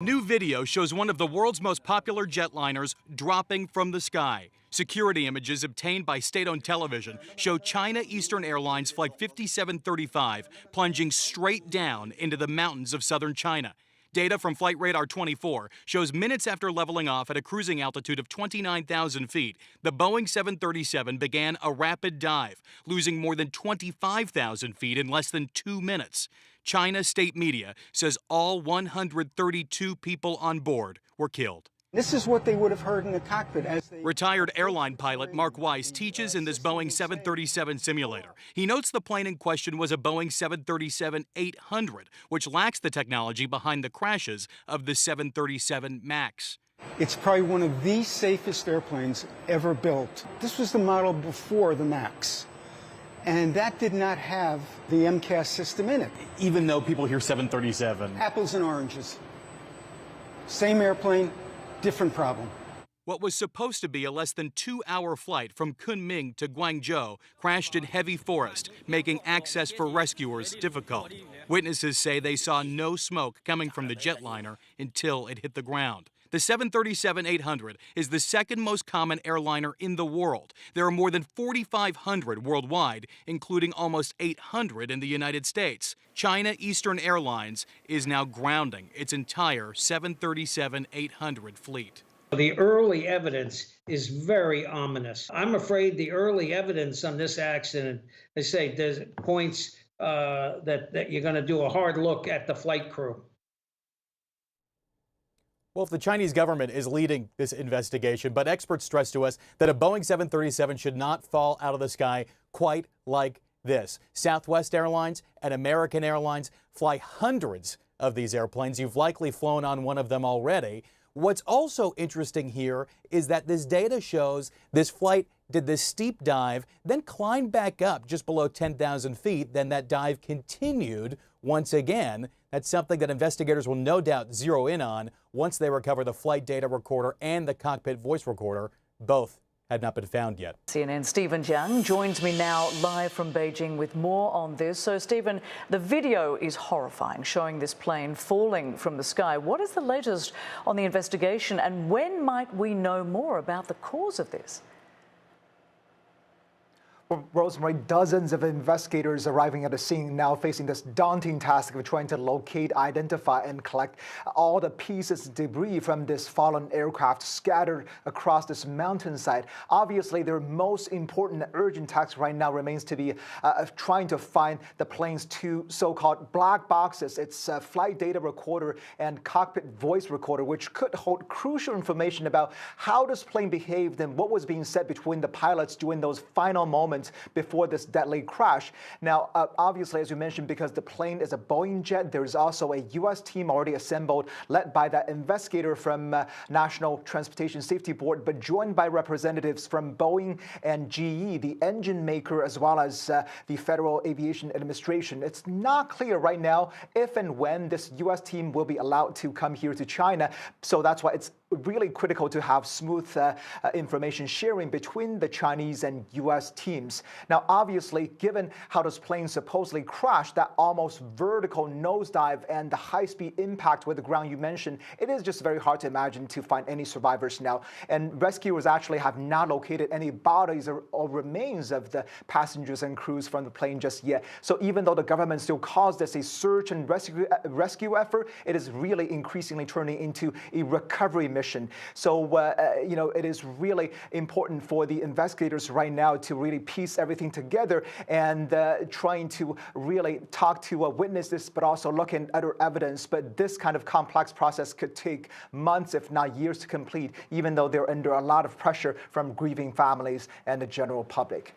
New video shows one of the world's most popular jetliners dropping from the sky. Security images obtained by state-owned television show China Eastern Airlines Flight 5735 plunging straight down into the mountains of southern China. Data from Flight Radar 24 shows minutes after leveling off at a cruising altitude of 29,000 feet, the Boeing 737 began a rapid dive, losing more than 25,000 feet in less than 2 minutes. China state media says all 132 people on board were killed. This is what they would have heard in the cockpit. Retired airline pilot Mark Weiss teaches in this Boeing 737 simulator. He notes the plane in question was a Boeing 737-800, which lacks the technology behind the crashes of the 737 MAX. It's probably one of the safest airplanes ever built. This was the model before the MAX. And that did not have the MCAS system in it. Even though people hear 737. Apples and oranges. Same airplane, different problem. What was supposed to be a less than 2-hour flight from Kunming to Guangzhou crashed in heavy forest, making access for rescuers difficult. Witnesses say they saw no smoke coming from the jetliner until it hit the ground. The 737-800 is the second most common airliner in the world. There are more than 4,500 worldwide, including almost 800 in the United States. China Eastern Airlines is now grounding its entire 737-800 fleet. The early evidence is very ominous. I'm afraid the early evidence on this accident, they say there's points that you're going to do a hard look at the flight crew. Well, the Chinese government is leading this investigation, but experts stress to us that a Boeing 737 should not fall out of the sky quite like this. Southwest Airlines and American Airlines fly hundreds of these airplanes. You've likely flown on one of them already. What's also interesting here is that this data shows this flight did this steep dive, then climbed back up just below 10,000 feet. Then that dive continued once again. That's something that investigators will no doubt zero in on once they recover the flight data recorder and the cockpit voice recorder. Both had not been found yet. CNN's Stephen Jiang joins me now live from Beijing with more on this. So, Stephen, the video is horrifying, showing this plane falling from the sky. What is the latest on the investigation, and when might we know more about the cause of this? Well, Rosemary, dozens of investigators arriving at the scene now facing this daunting task of trying to locate, identify, and collect all the pieces of debris from this fallen aircraft scattered across this mountainside. Obviously, their most important urgent task right now remains to be trying to find the plane's two so-called black boxes. It's a flight data recorder and cockpit voice recorder, which could hold crucial information about how this plane behaved and what was being said between the pilots during those final moments before this deadly crash. Now, obviously, as you mentioned, because the plane is a Boeing jet, there is also a U.S. team already assembled, led by that investigator from National Transportation Safety Board, but joined by representatives from Boeing and GE, the engine maker, as well as the Federal Aviation Administration. It's not clear right now if and when this U.S. team will be allowed to come here to China. So that's why it's really critical to have smooth information sharing between the Chinese and U.S. teams. Now, obviously, given how this plane supposedly crashed, that almost vertical nosedive and the high-speed impact with the ground you mentioned, it is just very hard to imagine to find any survivors now. And rescuers actually have not located any bodies or remains of the passengers and crews from the plane just yet. So even though the government still calls this a search and rescue effort, it is really increasingly turning into a recovery mission. So, it is really important for the investigators right now to really piece everything together and trying to really talk to witnesses, but also look at other evidence. But this kind of complex process could take months, if not years, to complete, even though they're under a lot of pressure from grieving families and the general public.